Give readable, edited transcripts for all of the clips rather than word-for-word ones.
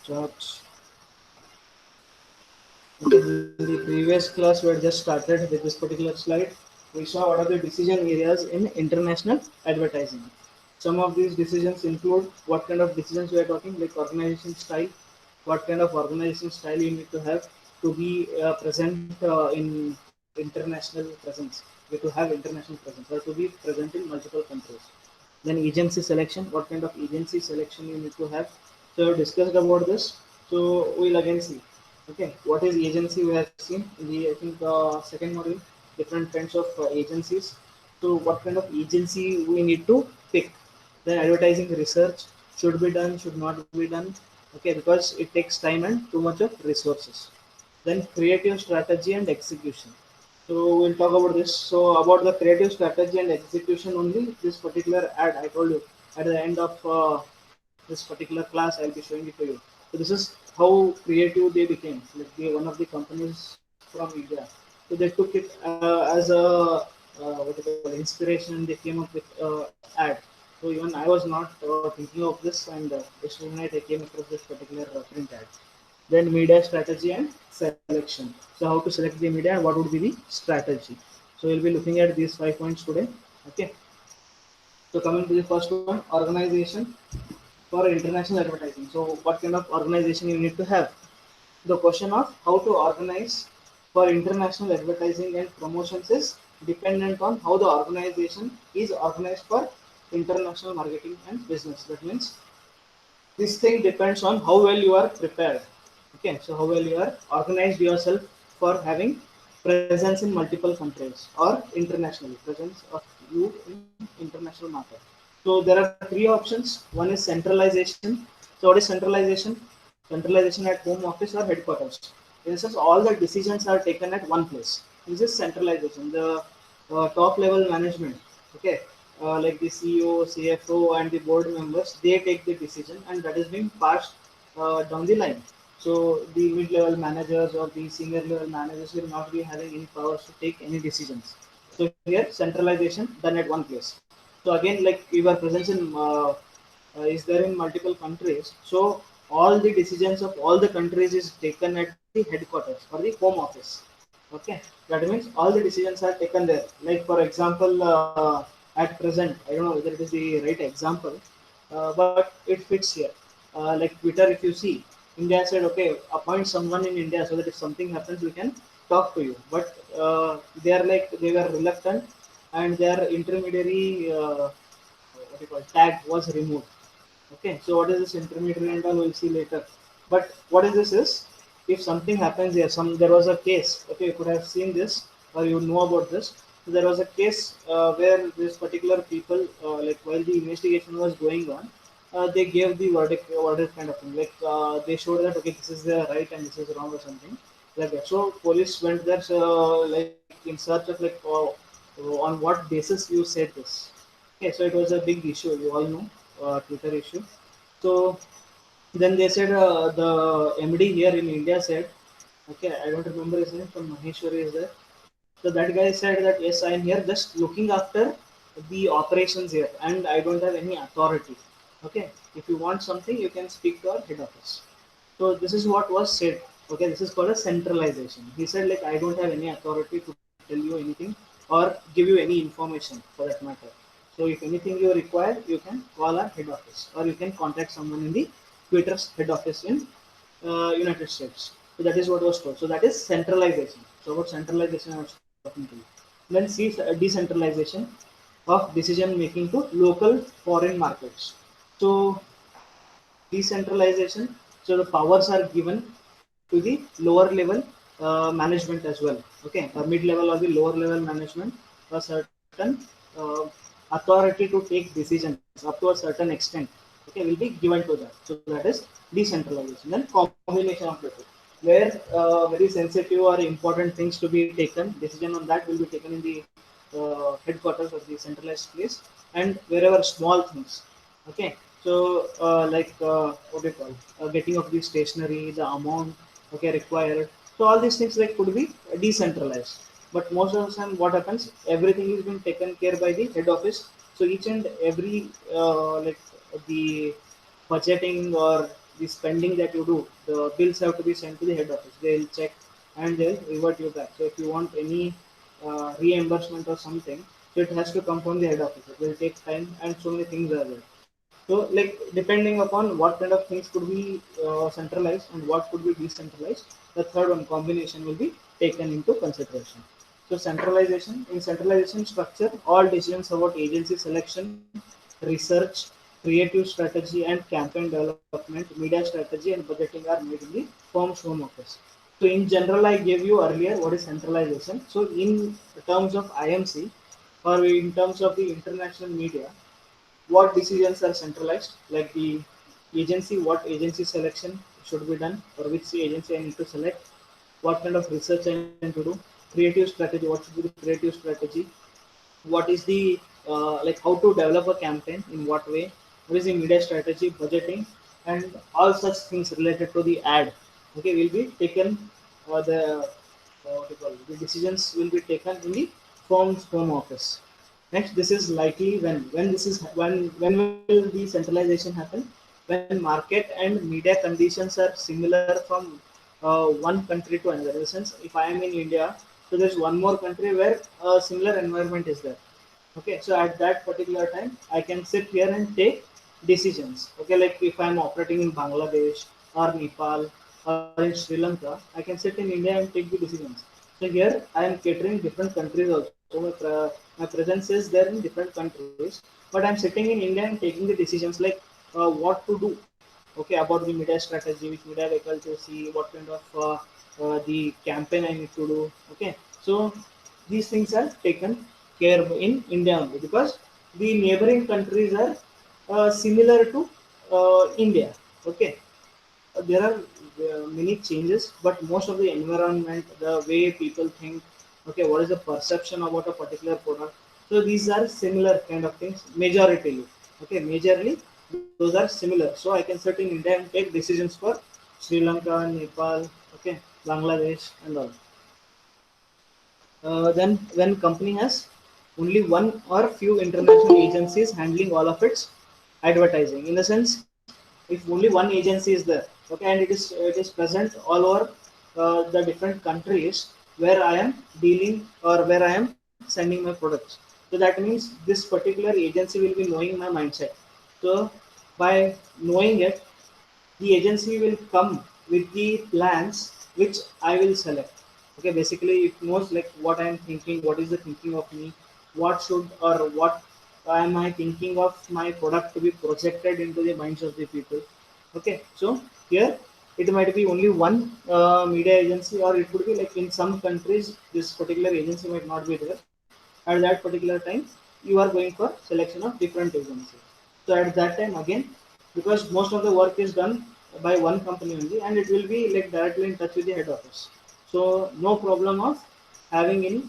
start. Okay, in the previous class, we had just started with this particular slide. We saw what are the decision areas in international advertising. Some of these decisions include what kind of decisions we are talking, like organization style, what kind of organization style you need to have to be present in international presence. You have to have international presence or to be present in multiple countries. Then agency selection, what kind of agency selection you need to have. So we discussed about this. So we'll again see. Okay, what is agency? We have seen in the I think second module, different kinds of agencies. So what kind of agency we need to pick? Then advertising research should be done, should not be done. Okay, because it takes time and too much of resources. Then creative strategy and execution. So we'll talk about this. So about the creative strategy and execution only, this particular ad I told you at the end of this particular class, I'll be showing it to you. So this is how creative they became. Like they one of the companies from India. So they took it as a what do you call inspiration. They came up with ad. So even I was not thinking of this, and yesterday night I came across this particular print ad. Then media strategy and selection. So how to select the media and what would be the strategy. So we'll be looking at these 5 points today. Okay. So coming to the first one, organization for international advertising. So what kind of organization you need to have? The question of how to organize for international advertising and promotions is dependent on how the organization is organized for international marketing and business. That means this thing depends on how well you are prepared. Okay, so how well you are organized yourself for having presence in multiple countries or internationally presence of you in international market. So there are three options. One is centralization. So what is centralization? Centralization at home office or headquarters. In this sense, all the decisions are taken at one place. This is centralization. The top level management. Okay, like the CEO, CFO, and the board members, they take the decision, and that is being passed down the line. So the mid-level managers or the senior level managers will not be having any powers to take any decisions. So here, centralization done at one place. So again, like your presence in is there in multiple countries. So all the decisions of all the countries is taken at the headquarters or the home office. Okay, that means all the decisions are taken there. Like for example, at present, I don't know whether it is the right example, but it fits here. Like Twitter, if you see, India said, okay, appoint someone in India so that if something happens, we can talk to you. But they are like they were reluctant, and their intermediary what do you call tag was removed. Okay, so what is this intermediary and all we'll see later. But what is this is if something happens here, there was a case. Okay, you could have seen this or you know about this. So there was a case where this particular people, like while the investigation was going on, they gave the verdict kind of thing. Like they showed that okay, this is the right and this is wrong or something like that. So police went there, like in search of like on what basis you said this. Okay, so it was a big issue. You all know Twitter issue. So then they said the MD here in India said, okay, I don't remember his name, from Maheshwari is there. So that guy said that yes, I am here just looking after the operations here, and I don't have any authority. Okay, if you want something, you can speak to our head office. So this is what was said. Okay, this is called a centralization. He said like I don't have any authority to tell you anything or give you any information for that matter. So if anything you require, you can call our head office or you can contact someone in the Twitter's head office in United States. So that is what was told. So that is centralization. So about centralization I was talking to you. Then see decentralization of decision making to local foreign markets. So decentralization. So the powers are given to the lower level management as well. Okay, mid level or the lower level management, a certain uh, authority to take decisions up to a certain extent. Okay, will be given to that. So that is decentralization. Then combination of the two, where very sensitive or important things to be taken, decision on that will be taken in the headquarters of the centralized place, and wherever small things. Okay, so like what do you call getting of the stationery, the amount okay required. So all these things like could be decentralized. But most of the time, what happens? Everything is being taken care by the head office. So each and every like the budgeting or the spending that you do, the bills have to be sent to the head office. They'll check and they'll revert you back. So if you want any reimbursement or something, so it has to come from the head office. It will take time, and so many things are there. So, like depending upon what kind of things could be centralized and what could be decentralized, the third one combination will be taken into consideration. So, centralization structure, all decisions about agency selection, research, creative strategy, and campaign development, media strategy, and budgeting are made in the firm's home office. So, in general, I gave you earlier what is centralization. So, in terms of IMC or in terms of the international media, what decisions are centralized, like the agency, what agency selection should be done, or which agency I need to select, what kind of research I need to do, creative strategy, what should be the creative strategy, what is the like how to develop a campaign, in what way, what is the media strategy, budgeting, and all such things related to the ad. Okay, will be taken, what do you call it, the decisions will be taken in the firm's home office. Next, this is likely when this is when will the centralization happen? When market and media conditions are similar from one country to another. In the sense, if I am in India, so there's one more country where a similar environment is there. Okay, so at that particular time, I can sit here and take decisions. Okay, like if I'm operating in Bangladesh or Nepal or in Sri Lanka, I can sit in India and take the decisions. So here I am catering different countries also. My presence is there in different countries, but I'm sitting in India and taking the decisions like what to do. Okay, about the media strategy, which media vehicle to see, what kind of the campaign I need to do. Okay, so these things are taken care of in India only because the neighboring countries are similar to India. Okay, there are many changes, but most of the environment, the way people think, okay, what is the perception about a particular product. So these are similar kind of things, majority. Okay, majorly those are similar. So I can sit in India and take decisions for Sri Lanka, Nepal, okay, Bangladesh, and all. Then when company has only one or few international agencies handling all of its advertising, in the sense if only one agency is there, okay, and it is present all over the different countries where I am dealing or where I am sending my products. So that means this particular agency will be knowing my mindset. So by knowing it, the agency will come with the plans which I will select. Okay, basically it knows like what I am thinking, what is the thinking of me, what should or what am I thinking of my product to be projected into the minds of the people. Okay, so here it might be only one media agency, or it could be like in some countries this particular agency might not be there. At that particular time, you are going for selection of different agencies. So at that time again, because most of the work is done by one company only, and it will be like directly in touch with the head office. So no problem of having any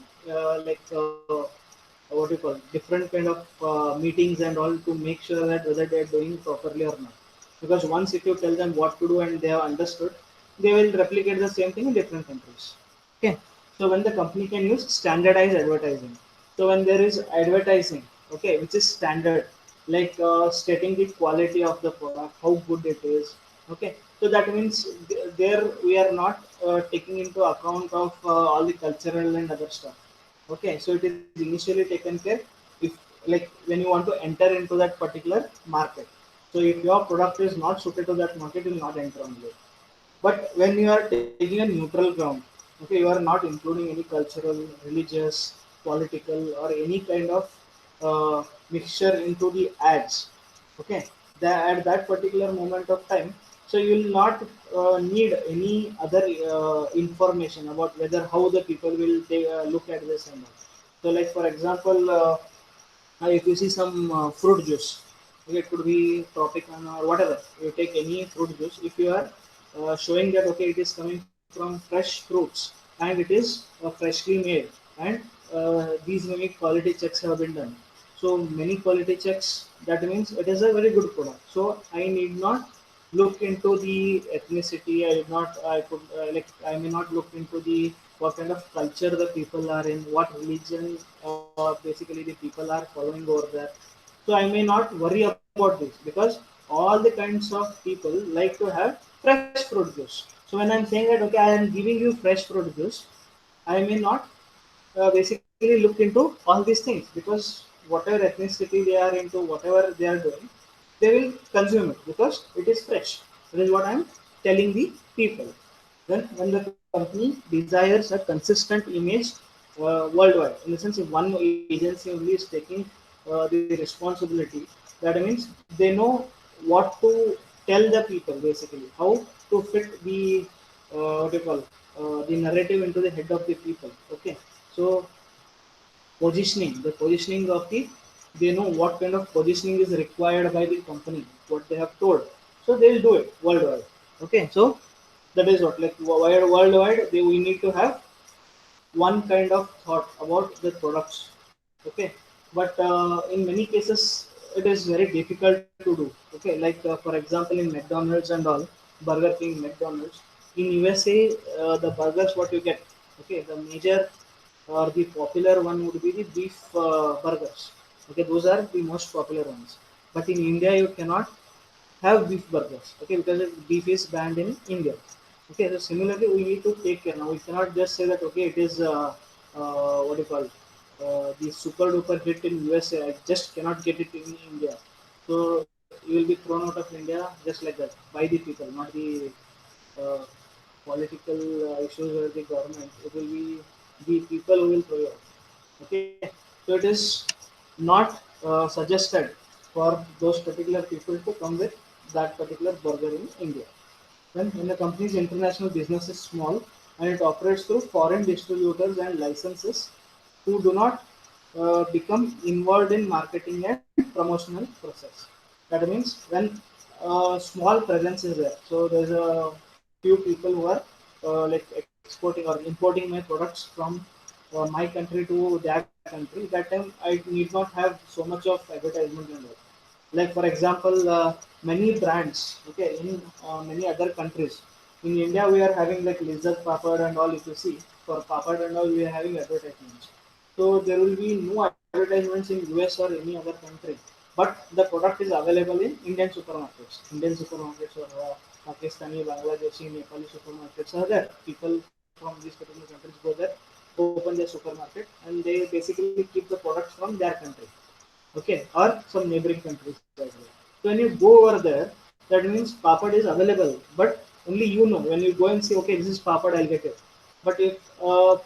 what do you call, different kind of meetings and all to make sure that whether they are doing properly or not. Because once if you tell them what to do and they have understood, they will replicate the same thing in different countries. Okay. So when the company can use standardized advertising. So when there is advertising, okay, which is standard, like stating the quality of the product, how good it is. Okay. So that means there we are not taking into account of all the cultural and other stuff. Okay. So it is initially taken care if like when you want to enter into that particular market. So if your product is not suited to that market, you will not enter on it. But when you are taking a neutral ground, okay, you are not including any cultural, religious, political, or any kind of mixture into the ads. Okay, at that particular moment of time, so you will not need any other information about whether how the people will look at this and all. So, like for example, if you see some fruit juice, okay, it could be Tropicana or whatever. You take any fruit juice. If you are showing that okay, it is coming from fresh fruits and it is freshly made, and these many quality checks have been done. So many quality checks. That means it is a very good product. So I need not look into the ethnicity. I did not. I could like I may not look into the what kind of culture the people are in, what religion basically the people are following over there. So I may not worry about this because all the kinds of people like to have fresh fruit juice. So when I'm saying that, okay, I am giving you fresh fruit juice, I may not basically look into all these things, because whatever ethnicity they are into, whatever they are doing, they will consume it because it is fresh. That is what I'm telling the people. Then when the company desires a consistent image worldwide, in the sense if one agency only is taking the responsibility, that means they know what to tell the people, basically how to fit the what do you call the narrative into the head of the people. Okay, so the positioning of the, they know what kind of positioning is required by the company, what they have told, so they will do it worldwide. Okay, so that is what, like worldwide they, we need to have one kind of thought about the products. Okay, but in many cases it is very difficult to do. Okay, like for example in McDonald's and all, Burger King, McDonald's, in USA, the burgers what you get, okay, the major or the popular one would be the beef burgers. Okay, those are the most popular ones. But in India you cannot have beef burgers, okay, because beef is banned in India. Okay, so similarly we need to take care. Now we cannot just say that, okay, it is what do you call the super duper hit in USA, I just cannot get it in India. So you will be thrown out of India just like that by the people, not the uh, political issues or the government. It will be the people who will throw you out. Okay, so it is not suggested for those particular people to come with that particular burger in India. Then when the company's international business is small and it operates through foreign distributors and licenses who do not become involved in marketing and promotional process. That means when small presence is there, so there's a few people who are like exporting or importing my products from my country to their country. That time I need not have so much of advertisement and all. Like for example, many brands, okay, in many other countries. In India we are having like lizard papad and all. If you see, for papad and all we are having advertisements. So there will be no advertisements in US or any other country, but the product is available in Indian supermarkets. Indian supermarkets or Pakistani, Bangladeshi, Nepali supermarkets are there. People from these particular countries go there, open their supermarket, and they basically keep the products from their country. Okay, or some neighboring countries as well. So when you go over there, that means papad is available, but only you know. When you go and say, okay, this is papad, I'll get it. But if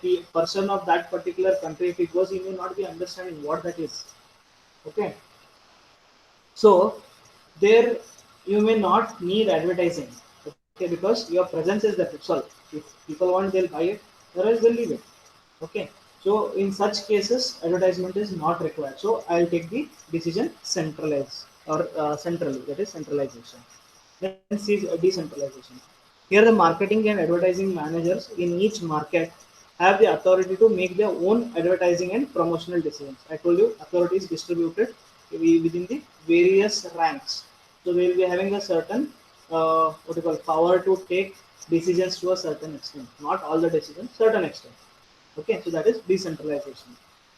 the person of that particular country, if he goes, he may not be understanding what that is. Okay, so there you may not need advertising. Okay, because your presence is that itself. If people want, they'll buy it. Otherwise, they'll leave it. Okay, so in such cases, advertisement is not required. So I'll take the decision centralized or centrally, that is centralization. Then see decentralization. Here, the marketing and advertising managers in each market have the authority to make their own advertising and promotional decisions. I told you, authority is distributed within the various ranks. So we will be having a certain what you call power to take decisions to a certain extent. Not all the decisions, certain extent. Okay, so that is decentralization.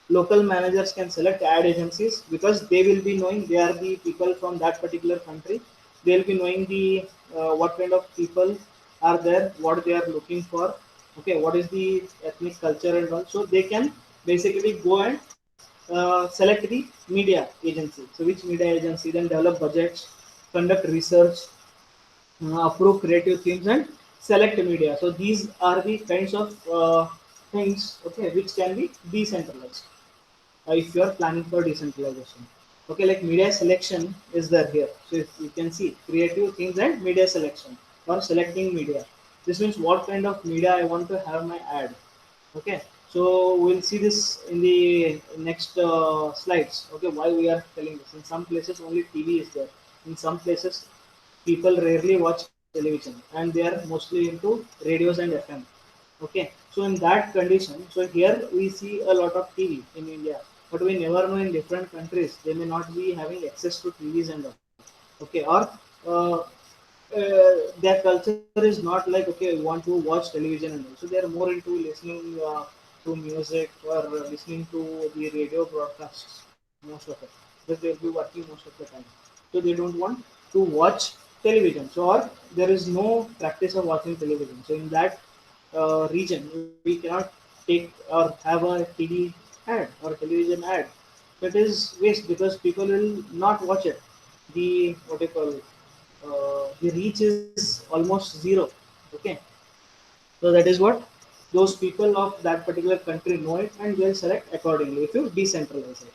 Local managers can select ad agencies because they will be knowing they are the people from that particular country. They will be knowing the what kind of people are there, what they are looking for. Okay, what is the ethnic culture and all. So they can basically go and select the media agency. So which media agency then develop budgets, conduct research, approve creative themes and select media. So these are the kinds of things, okay, which can be decentralized if you are planning for decentralization. Okay, like media selection is there here. So if you can see creative themes and media selection or selecting media. This means what kind of media I want to have my ad. Okay, so we'll see this in the next slides. Okay, why we are telling this. In some places only TV is there. In some places people rarely watch television and they are mostly into radios and FM. Okay, so in that condition, so here we see a lot of TV in India, but we never know in different countries they may not be having access to TVs and all. Okay, or uh, their culture is not like, okay, we want to watch television and all. So they are more into listening to music or listening to the radio broadcasts most of it, because they'll be working most of the time. So they don't want to to watch television. So, or there is no practice of watching television. So, in that region, we cannot take or have a TV ad or television ad. That is waste because people will not watch it. The what you call the reach is almost zero. Okay, so that is what those people of that particular country know it and they'll select accordingly if you decentralize it.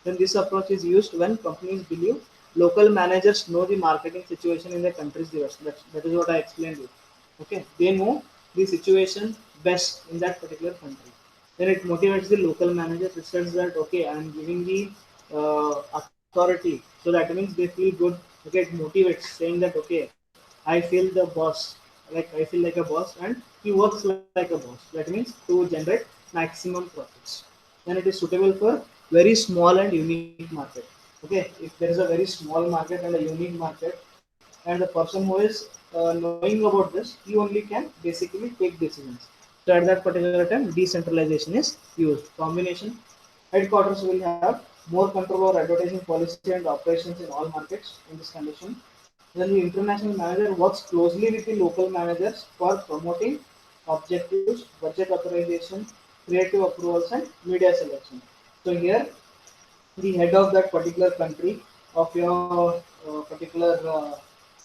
Then this approach is used when companies believe local managers know the marketing situation in their country's diversity. That is what I explained you. Okay, they know the situation best in that particular country. Then it motivates the local managers. It says that okay, I am giving the authority, so that means they feel good. Okay, it motivates, saying that okay, I feel the boss, like I feel like a boss, and he works like a boss. That means to generate maximum profits. Then it is suitable for very small and unique market. Okay, if there is a very small market and a unique market, and the person who is knowing about this, he only can basically take decisions. So at that particular time, decentralization is used. Combination headquarters will have more control over advertising policy and operations in all markets in this condition. Then the international manager works closely with the local managers for promoting objectives, budget authorization, creative approvals, and media selection. So here the head of that particular country of your particular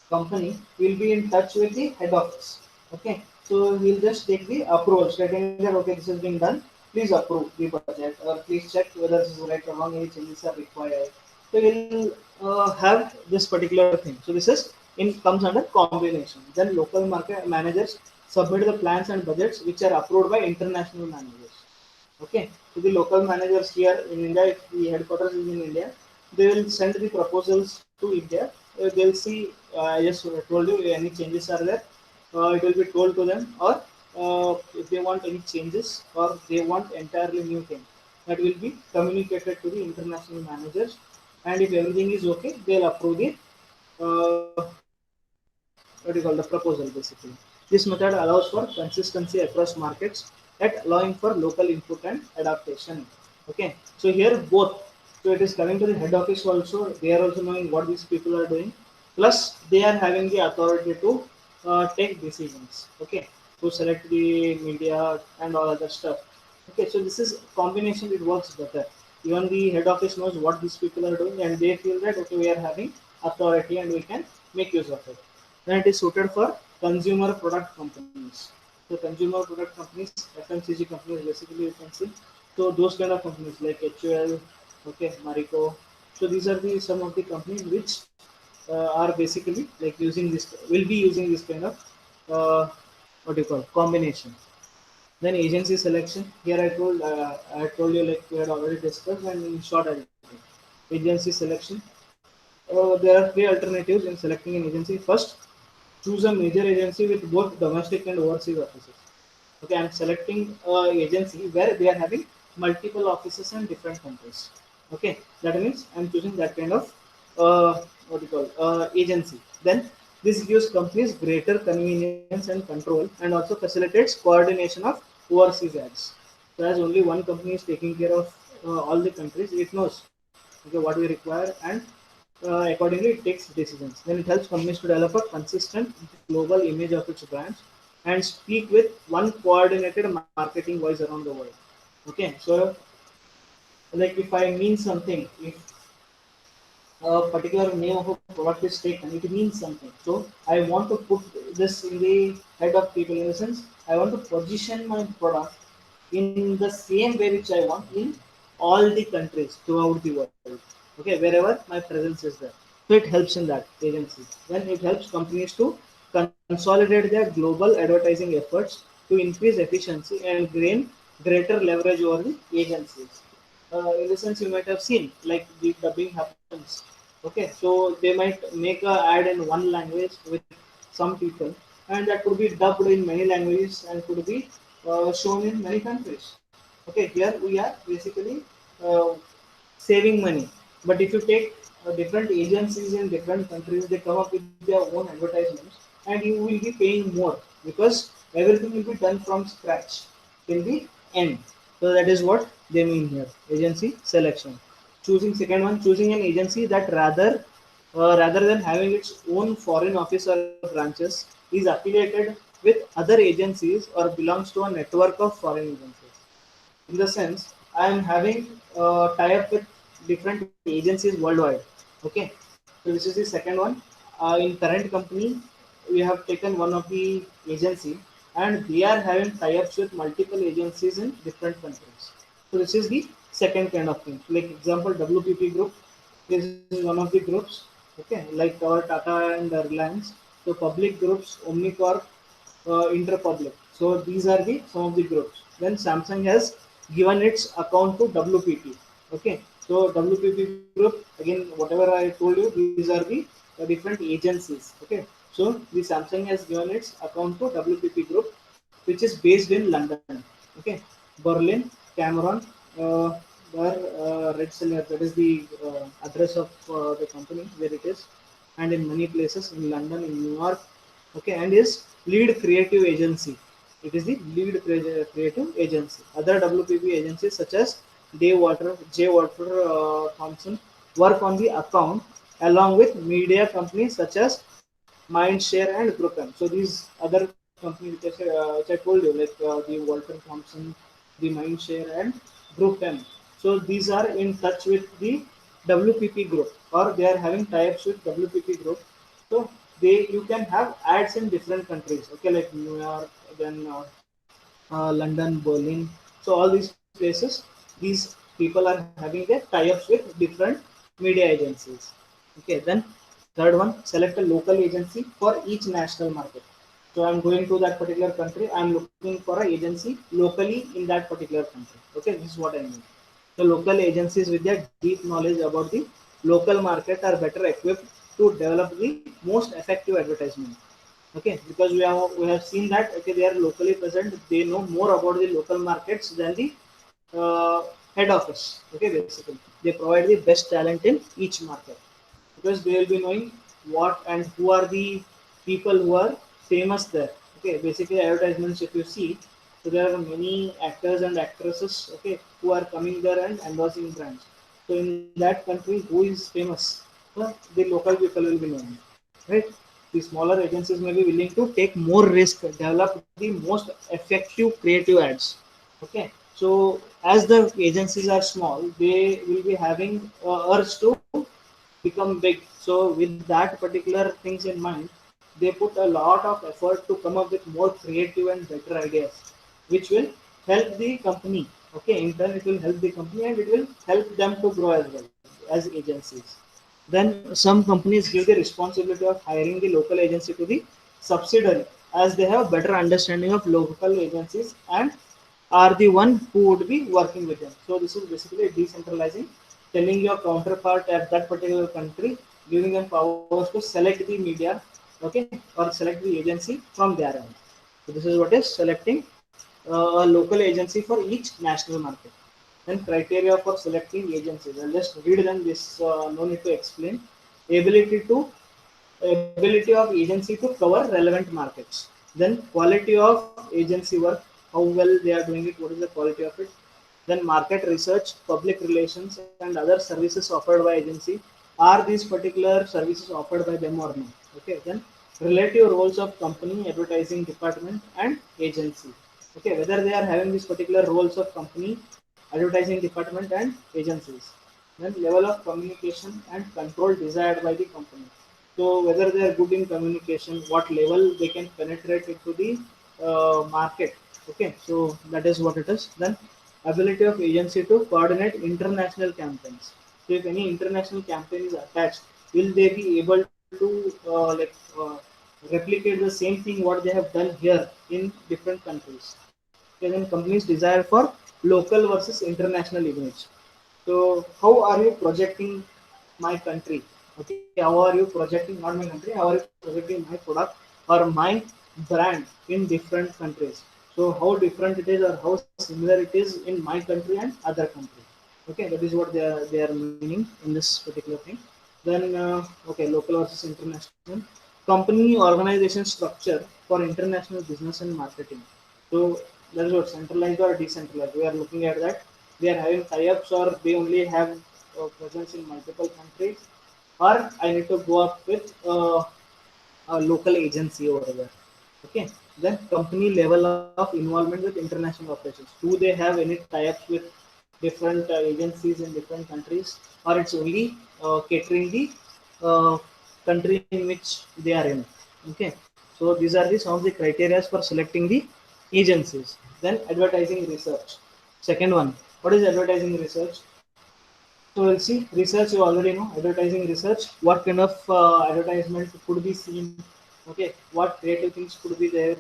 company will be in touch with the head office. Okay, so he'll just take the approval, stating that okay, this is being done. Please approve the budget, or please check whether this is right or wrong. Any changes are required. So he'll have this particular thing. So this is in comes under combination. Then local market managers submit the plans and budgets which are approved by international managers. Okay, so the local managers here in India, if the headquarters is in India, they will send the proposals to India. They'll see, I just told you, any changes are there. It will be told to them, or if they want any changes or they want entirely new thing, that will be communicated to the international managers. And if everything is okay, they'll approve the what do you call the proposal basically. This method allows for consistency across markets at allowing for local input and adaptation. Okay, so here both. So it is coming to the head office also. They are also knowing what these people are doing. Plus, they are having the authority to take decisions. Okay, to select the media and all other stuff. Okay, so this is combination. It works better. Even the head office knows what these people are doing, and they feel that okay, we are having authority and we can make use of it. Then it is suited for consumer product companies. So consumer product companies, FMCG companies, basically you can see. So those kind of companies like HUL, okay, Marico. So these are the some of the companies which are basically like using this, will be using this kind of what do you call combination. Then agency selection. Here I told you like we had already discussed, and in short I will repeat. Agency selection. There are three alternatives in selecting an agency. First, choose a major agency with both domestic and overseas offices. Okay, I'm selecting agency where they are having multiple offices in different countries. Okay, that means I'm choosing that kind of what do you call agency. Then this gives companies greater convenience and control, and also facilitates coordination of overseas ads. So as only one company is taking care of all the countries, it knows okay what we require, and accordingly it takes decisions. Then it helps companies to develop a consistent global image of its brands and speak with one coordinated marketing voice around the world. Okay, so like if I mean something, if a particular name of a product is taken, it means something. So I want to put this in the head of people, in the sense I want to position my product in the same way which I want in all the countries throughout the world. Okay, wherever my presence is there. So it helps in that agency. Then it helps companies to consolidate their global advertising efforts to increase efficiency and gain greater leverage over the agencies. In the sense you might have seen, like the dubbing happens. Okay, so they might make a ad in one language with some people, and that could be dubbed in many languages and could be shown in many countries. Okay, here we are basically uh, saving money. But if you take different agencies in different countries, they come up with their own advertisements, and you will be paying more because everything will be done from scratch till the end. So that is what they mean here. Agency selection. Choosing second one, choosing an agency that rather rather than having its own foreign office or branches, is affiliated with other agencies or belongs to a network of foreign agencies. In the sense, I am having tie-up with different agencies worldwide. Okay, so this is the second one. In current company, we have taken one of the agency, and they are having tie-ups with multiple agencies in different countries. So this is the second kind of thing. Like example, WPP Group. This is one of the groups. Okay, like our Tata and Reliance. So public groups, Omnicorp, Interpublic. So these are the some of the groups. Then Samsung has given its account to WPP. Okay, so WPP group again, whatever I told you, these are the different agencies. Okay, so the Samsung has given its account to WPP group, which is based in London. Okay, Berlin, Cameron, uh, where Red Silver, that is the address of the company where it is, and in many places in London, in New York. Okay, and is lead creative agency. It is the lead creative agency. Other WPP agencies such as J. Water Thompson work on the account along with media companies such as Mindshare and GroupM. So these other companies which I told you, like the Walter Thompson, the Mindshare and GroupM. So these are in touch with the WPP group, or they are having tie-ups with WPP group. So they you can have ads in different countries. Okay, like New York, then London, Berlin. So all these places, these people are having their tie-ups with different media agencies. Okay, then third one, select a local agency for each national market. So I'm going to that particular country. I'm looking for an agency locally in that particular country. Okay, this is what I mean. The local agencies with their deep knowledge about the local market are better equipped to develop the most effective advertisement. Okay, because we have seen that okay, they are locally present, they know more about the local markets than the head office. Okay, basically they provide the best talent in each market, because they will be knowing what and who are the people who are famous there. Okay, basically advertisements, if you see, so there are many actors and actresses, okay, who are coming there and endorsing brands. So in that country, who is famous? So the local people will be knowing, right? The smaller agencies may be willing to take more risk, develop the most effective creative ads. Okay, so as the agencies are small, they will be having urge to become big. So with that particular things in mind, they put a lot of effort to come up with more creative and better ideas, which will help the company. Okay, in turn it will help the company and it will help them to grow as well as agencies. Then some companies give the responsibility of hiring the local agency to the subsidiary, as they have better understanding of local agencies and are the one who would be working with them. So this is basically decentralizing, telling your counterpart at that particular country, giving them powers to select the media, okay, or select the agency from their end. So this is what is selecting a local agency for each national market. Then criteria for selecting agencies. I'll just read them. This no need to explain. Ability to ability of agency to cover relevant markets. Then quality of agency work, how well they are doing it, what is the quality of it. Then market research, public relations, and other services offered by agency. Are these particular services offered by them or not? Okay. Then relative roles of company, advertising department, and agency. Okay, whether they are having these particular roles of company, advertising department, and agencies. Then level of communication and control desired by the company. So whether they are good in communication, what level they can penetrate into the market. Okay, so that is what it is. Then ability of agency to coordinate international campaigns. So if any international campaign is attached, will they be able to replicate the same thing what they have done here in different countries? Okay, then companies desire for local versus international image. So how are you projecting my country? Okay, how are you projecting not my country? How are you projecting my product or my brand in different countries? So how different it is or how similar it is in my country and other country? Okay, that is what they are meaning in this particular thing. Then okay, local versus international company organization structure for international business and marketing. So that is what centralized or decentralized. We are looking at that. They are having tie-ups or they only have presence in multiple countries. or I need to go up with a local agency over there. Okay, then company level of involvement with international operations. Do they have any tie-ups with different agencies in different countries, or it's only catering the uh, country in which they are in? Okay, so these are the some of the criteria for selecting the agencies. Then advertising research. Second one, what is advertising research? So we'll see research. You already know advertising research. What kind of advertisement could be seen? Okay, what creative things could be there?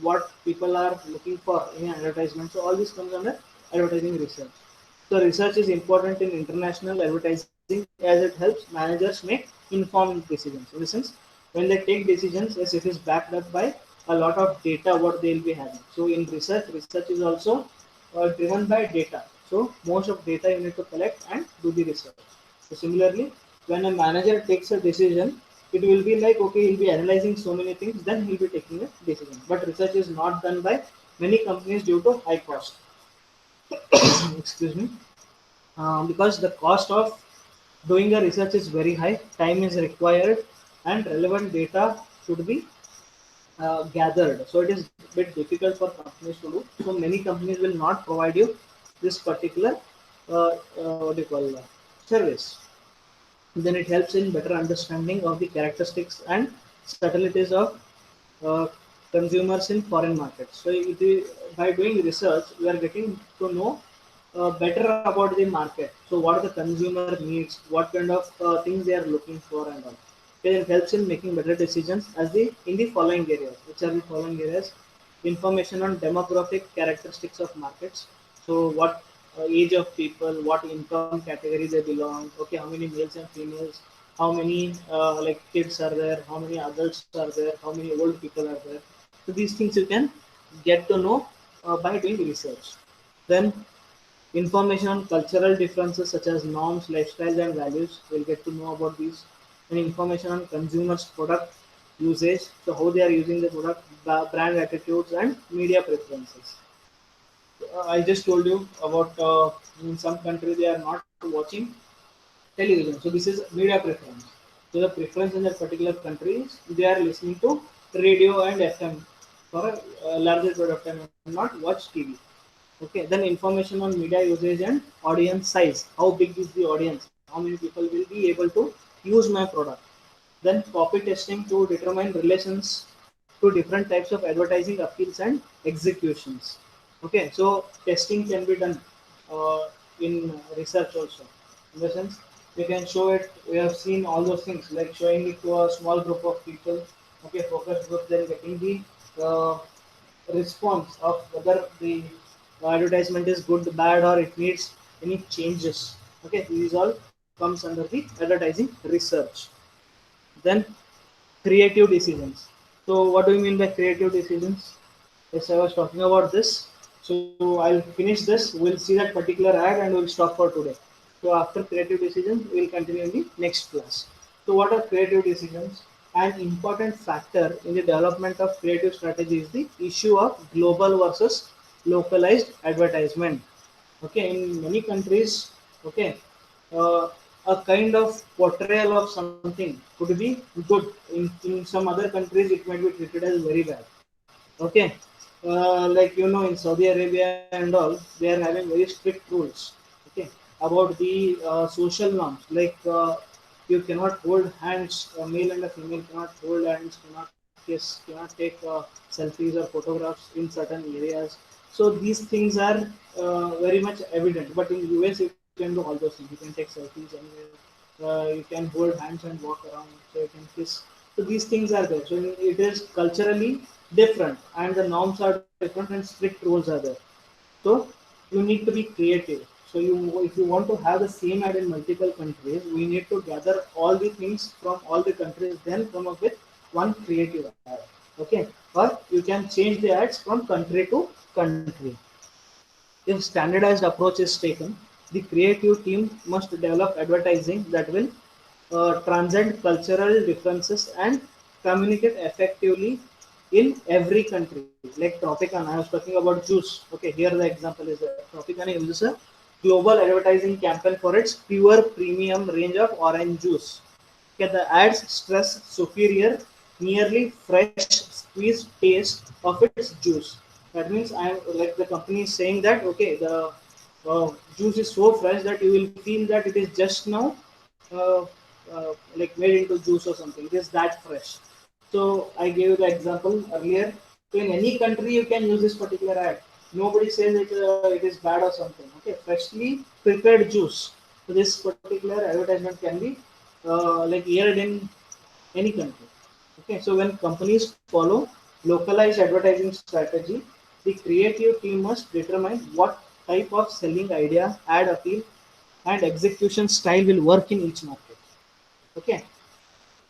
What people are looking for in an advertisement. So all this comes under advertising research. So research is important in international advertising as it helps managers make informed decisions. In the sense, when they take decisions, yes, it is backed up by a lot of data what they will be having. So in research, research is also driven by data. So most of data you need to collect and do the research. So similarly, when a manager takes a decision, it will be like okay, he'll be analyzing so many things, then he'll be taking a decision. But research is not done by many companies due to high cost. Excuse me. Because the cost of doing a research is very high, time is required, and relevant data should be gathered. So it is a bit difficult for companies to do. So many companies will not provide you this particular what do you call service. Then it helps in better understanding of the characteristics and subtleties of uh, consumers in foreign markets. So by doing research, we are getting to know better about the market. So what the consumer needs, what kind of things they are looking for, and all. Okay, it helps in making better decisions as the in the following areas. Which are the following areas? Information on demographic characteristics of markets. So what age of people, what income category they belong. Okay, how many males and females, how many like kids are there, how many adults are there, how many old people are there. So these things you can get to know by doing research. Then information on cultural differences such as norms, lifestyles, and values. We'll get to know about these. And information on consumers' product usage, so how they are using the product, brand attitudes, and media preferences. I just told you about in some country they are not watching television. So this is media preference. So the preference in that particular country is they are listening to radio and FM for a larger period of time and not watch TV. Okay, then information on media usage and audience size. How big is the audience? How many people will be able to use my product? Then copy testing to determine relations to different types of advertising appeals and executions. Okay, so testing can be done in research also. In the sense, we can show it. We have seen all those things like showing it to a small group of people. Okay, focus group, then getting the uh, response of whether the advertisement is good, bad, or it needs any changes. Okay, these all comes under the advertising research. Then creative decisions. So what do you mean by creative decisions? Yes, I was talking about this. So I'll finish this. We'll see that particular ad and we'll stop for today. So after creative decisions, we'll continue in the next class. So what are creative decisions? An important factor in the development of creative strategy is the issue of global versus localized advertisement. Okay, in many countries, okay, uh, a kind of portrayal of something could be good. In some other countries, it might be treated as very bad. Okay, like you know, in Saudi Arabia and all, they are having very strict rules. Okay, about the social norms, like you cannot hold hands. A male and a female cannot hold hands, cannot kiss, cannot take selfies or photographs in certain areas. So these things are very much evident. But in US, you can do all those things. You can take selfies anywhere. You can hold hands and walk around. So you can kiss. So these things are there. So it is culturally different, and the norms are different, and strict rules are there. So you need to be creative. So if you want to have the same ad in multiple countries, we need to gather all the things from all the countries, then come up with one creative ad. Okay, or you can change the ads from country to country. If standardized approach is taken, the creative team must develop advertising that will transcend cultural differences and communicate effectively in every country. Like Tropicana, I was talking about juice. Okay, here the example is that Tropicana uses a global advertising campaign for its pure premium range of orange juice. Okay, the ads stress superior, nearly fresh squeezed taste of its juice. That means I am like the company is saying that okay, the juice is so fresh that you will feel that it is just now uh, like made into juice or something. It is that fresh. So I gave you the example earlier. So in any country you can use this particular ad. Nobody says it is bad or something. Okay, freshly prepared juice. So this particular advertisement can be like aired in any country. Okay, so when companies follow localized advertising strategy, the creative team must determine what type of selling idea, ad appeal, and execution style will work in each market. Okay,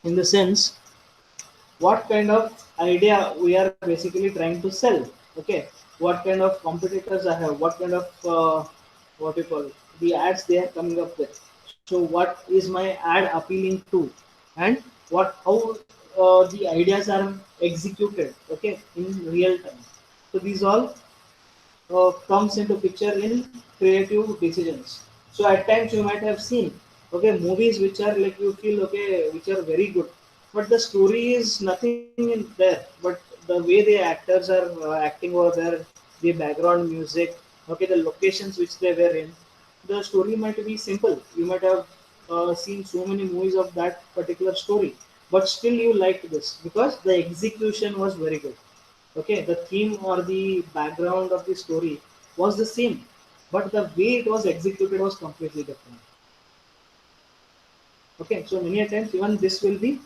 in the sense what kind of idea we are basically trying to sell. Okay, what kind of competitors I have, what kind of what you call the ads they are coming up with. So what is my ad appealing to, and what how the ideas are executed, okay, in real time. So these all comes into picture in creative decisions. So at times you might have seen, okay, movies which are like you feel okay, which are very good, but the story is nothing in there. But the way the actors are acting over there, the background music, okay, the locations which they were in, the story might be simple. You might have seen so many movies of that particular story, but still you liked this because the execution was very good. Okay, the theme or the background of the story was the same, but the way it was executed was completely different. Okay, so many a times even this will be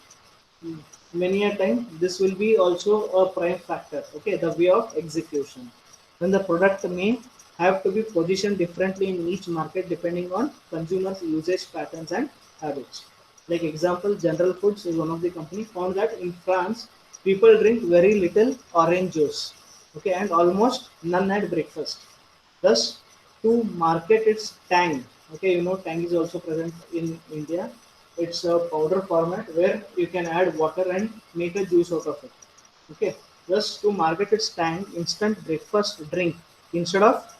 many a time this will be also a prime factor. Okay, the way of execution. Then the product may have to be positioned differently in each market depending on consumers' usage patterns and habits. Like example, General Foods is one of the company found that in France people drink very little orange juice. Okay, and almost none at breakfast. Thus, to market its Tang, okay, you know Tang is also present in India. It's a powder format where you can add water and make a juice out of it. Okay, thus to market its Tang instant breakfast drink, instead of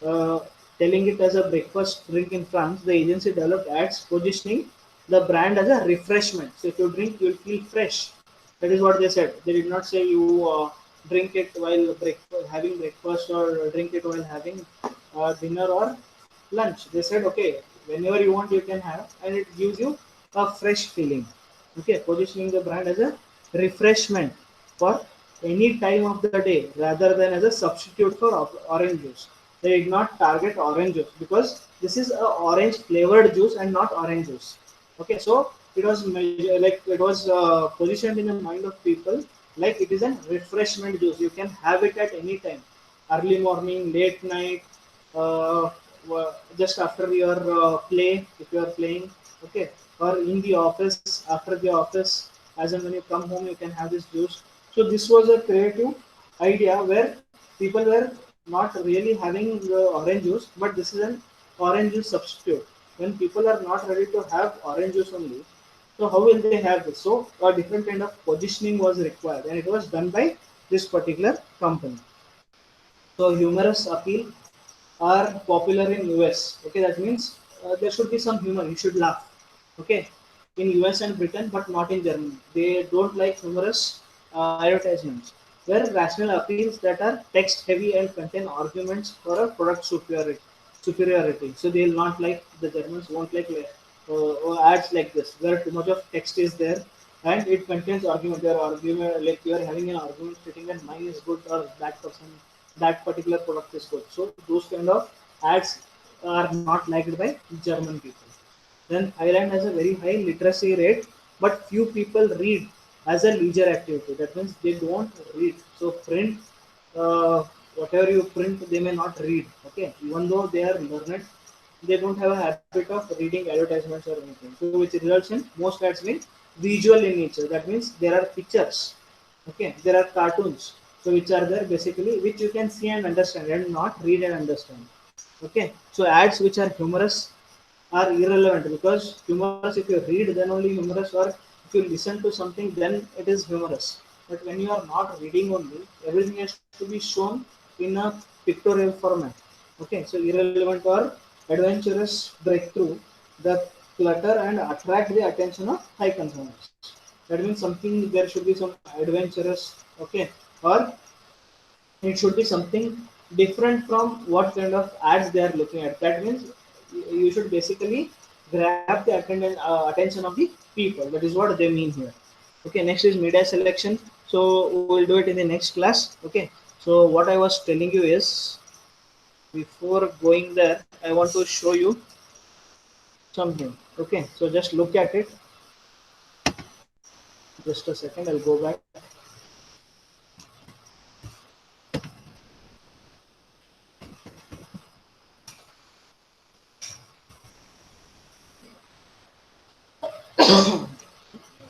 uh, telling it as a breakfast drink in France, the agency developed ads positioning the brand as a refreshment. So if you drink, you'll feel fresh. That is what they said. They did not say you drink it while having breakfast or drink it while having dinner or lunch. They said, okay, whenever you want, you can have, and it gives you a fresh feeling. Okay, positioning the brand as a refreshment for any time of the day rather than as a substitute for orange juice. They did not target orange juice because this is a orange flavored juice and not orange juice. Okay, so it was like it was positioned in the mind of people like it is a refreshment juice. You can have it at any time, early morning, late night, uh, just after your play if you are playing, okay, or in the office after the office, as and when you come home you can have this juice. So this was a creative idea where people were not really having the orange juice, but this is an orange juice substitute. When people are not ready to have orange juice only, so how will they have this? So a different kind of positioning was required, and it was done by this particular company. So humorous appeal are popular in US. Okay, that means there should be some humor. You should laugh. Okay, in US and Britain, but not in Germany. They don't like humorous advertisements. Where rational appeals that are text heavy and contain arguments for a product superiority. Superiority. So they will not like the Germans won't like ads like this where too much of text is there and it contains argument. Your argument like you are having an argument stating that mine is good or that person that particular product is good. So those kind of ads are not liked by German people. Then Ireland has a very high literacy rate, but few people read as a leisure activity. That means they don't read. So print, whatever you print, they may not read. Okay, even though they are learned, they don't have a habit of reading advertisements or anything. So which results in most ads being visual in nature. That means there are pictures. Okay, there are cartoons. So which are there basically, which you can see and understand and not read and understand. Okay, so ads which are humorous are irrelevant because humorous if you read then only humorous, or if you listen to something then it is humorous. But when you are not reading only, everything has to be shown in a pictorial format. Okay, so irrelevant or adventurous breakthrough, the clutter and attract the attention of high consumers. That means something there should be some adventurous, okay, or it should be something different from what kind of ads they are looking at. That means you should basically grab the attention of the people. That is what they mean here. Okay, next is media selection. So we'll do it in the next class. Okay, so what I was telling you is, before going there, I want to show you something. Okay, so just look at it. Just a second, I'll go back.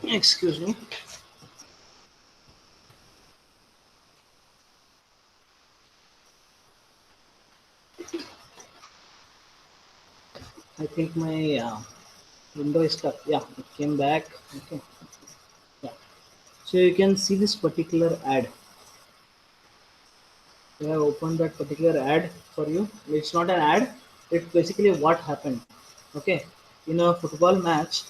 Excuse me. I think my window is stuck. Yeah, it came back. Okay. Yeah. So you can see this particular ad. I have opened that particular ad for you. It's not an ad. It's basically what happened. Okay. In a football match,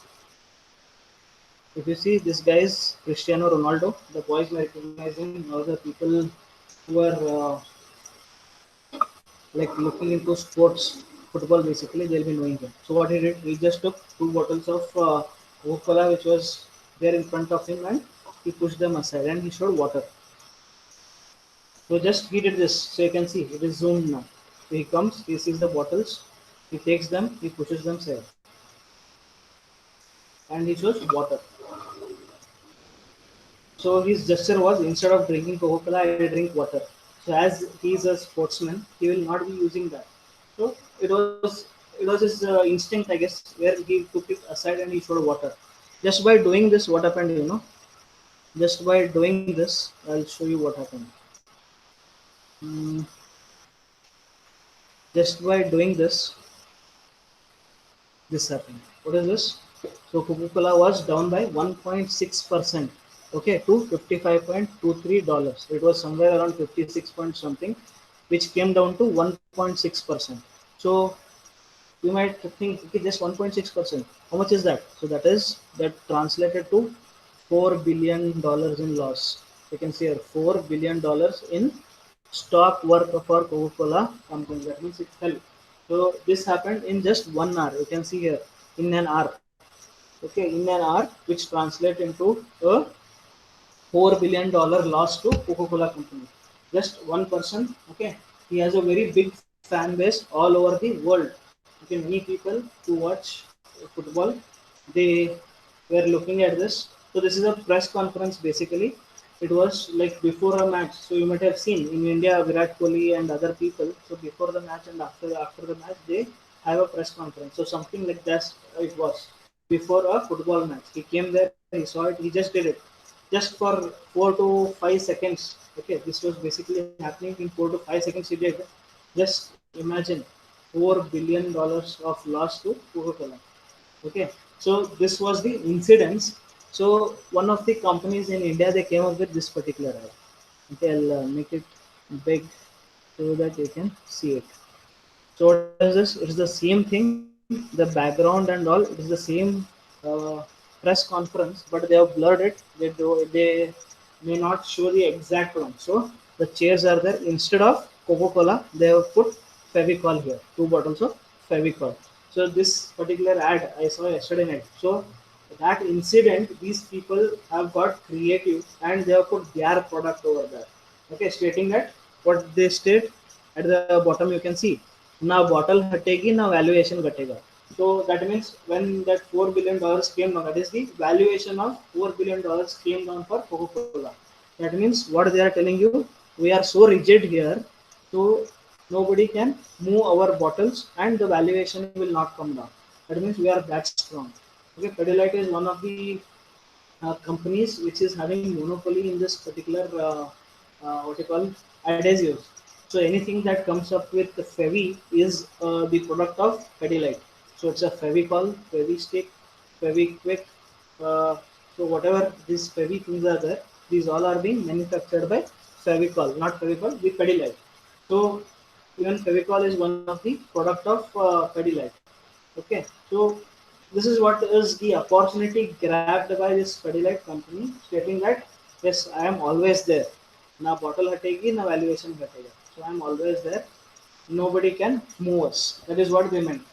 if you see this guy is Cristiano Ronaldo, the boys may recognize him. Now the people who are like looking into sports, football basically, they'll be knowing him. So what he did, he just took two bottles of Coca-Cola which was there in front of him, and he pushed them aside and he showed water. So just he did this. So you can see it is zoomed now. So he comes, he sees the bottles, he takes them, he pushes them aside, and he shows water. So his gesture was, instead of drinking Coca-Cola, I drink water. So as he is a sportsman, he will not be using that. So it was his instinct, I guess, where he took it aside and he showed water. Just by doing this, what happened? Just by doing this, I'll show you what happened. Mm, just by doing this happened. What is this? So Coca-Cola was down by 1.6%, okay, to $55.23. It was somewhere around 56 point something, which came down to 1.6%. So you might think, okay, just 1.6%. How much is that? So that translated to $4 billion in loss. You can see here $4 billion in stock worth for Coca-Cola company. That means it fell. So this happened in just 1 hour. You can see here, in an hour. Okay, in an hour, which translate into a $4 billion loss to Coca-Cola company. Just one person. Okay, he has a very big fan base all over the world. Okay, many people who watch football, they were looking at this. So this is a press conference basically. It was like before a match. So you might have seen in India, Virat Kohli and other people. So before the match and after the match, they have a press conference. So something like that it was before a football match. He came there, he saw it, he just did it just for 4 to 5 seconds. Okay, this was basically happening in 4 to 5 seconds. He did. Just imagine $4 billion of loss to Coca-Cola. Okay, so this was the incidence. So one of the companies in India, they came up with this particular ad. Okay, I'll make it big so that you can see it. So what is this? It's the same thing, the background and all. It is the same press conference, but they have blurred it. They may not show the exact one. So the chairs are there. Instead of Coca-Cola, they have put Fevicol here. Two bottles of Fevicol. So this particular ad I saw yesterday night. So that incident, these people have got creative and they have put their product over there. Okay, stating that what they state at the bottom you can see, now bottle hategi, now valuation gatega. So that means when that $4 billion came down, that is the valuation of $4 billion came down for Coca-Cola. That means what they are telling you, we are so rigid here, so nobody can move our bottles and the valuation will not come down. That means we are that strong. Okay, Pedialyte is one of the companies which is having monopoly in this particular what you call adhesives. So anything that comes up with the Fevi is the product of Pedialyte. So it's a Fevicol, Fevistick, Feviquick. Uh, so whatever these Fevi things are there, these all are being manufactured by Fevicol, not Fevicol, the Pedialyte. So even Fevicol is one of the product of Pedialyte. Okay, so This is what is the opportunity grabbed by this Pidilite company, stating that yes, I am always there. Na bottle hategi, na valuation hatega. So I am always there. Nobody can move us. That is what they meant.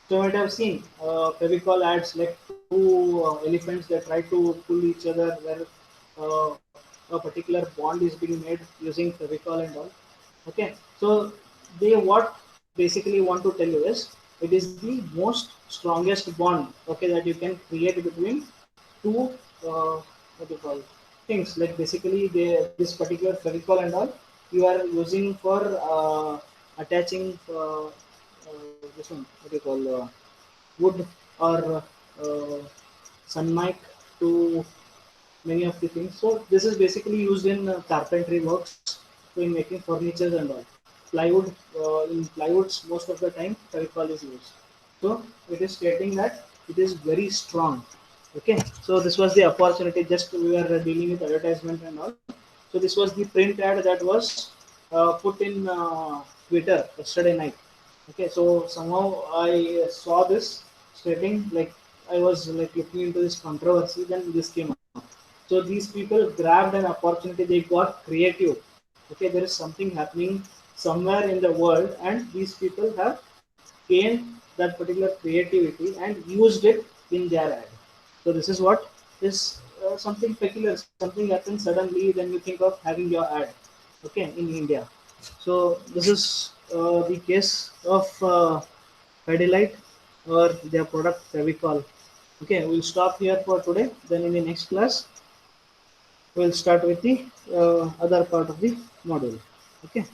So you might have seen Fevicol ads like two elephants that try to pull each other where a particular bond is being made using Fevicol and all. Okay, so they what basically want to tell you is it is the most strongest bond, okay, that you can create between two what do you call things, like basically this particular Fevicol and all you are using for attaching this one, what do you call, wood or sun mic to many of the things. So this is basically used in carpentry works, so in making furnitures and all. Plywood, in plywoods, most of the time Fevicol is used. So it is stating that it is very strong. Okay, so this was the opportunity. Just we were dealing with advertisement and all. So this was the print ad that was put in Twitter yesterday night. Okay, so somehow I saw this stating like I was like looking into this controversy, then this came up. So these people grabbed an opportunity, they got creative. Okay, there is something happening somewhere in the world, and these people have gained that particular creativity and used it in their ad. So this is what is something peculiar. Something happens suddenly, then you think of having your ad. Okay, in India. So this is the case of Pidilite or their product Fevicol. Okay, we'll stop here for today. Then in the next class, we'll start with the other part of the module. Okay.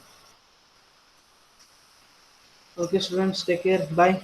Okay, students, take care. Bye.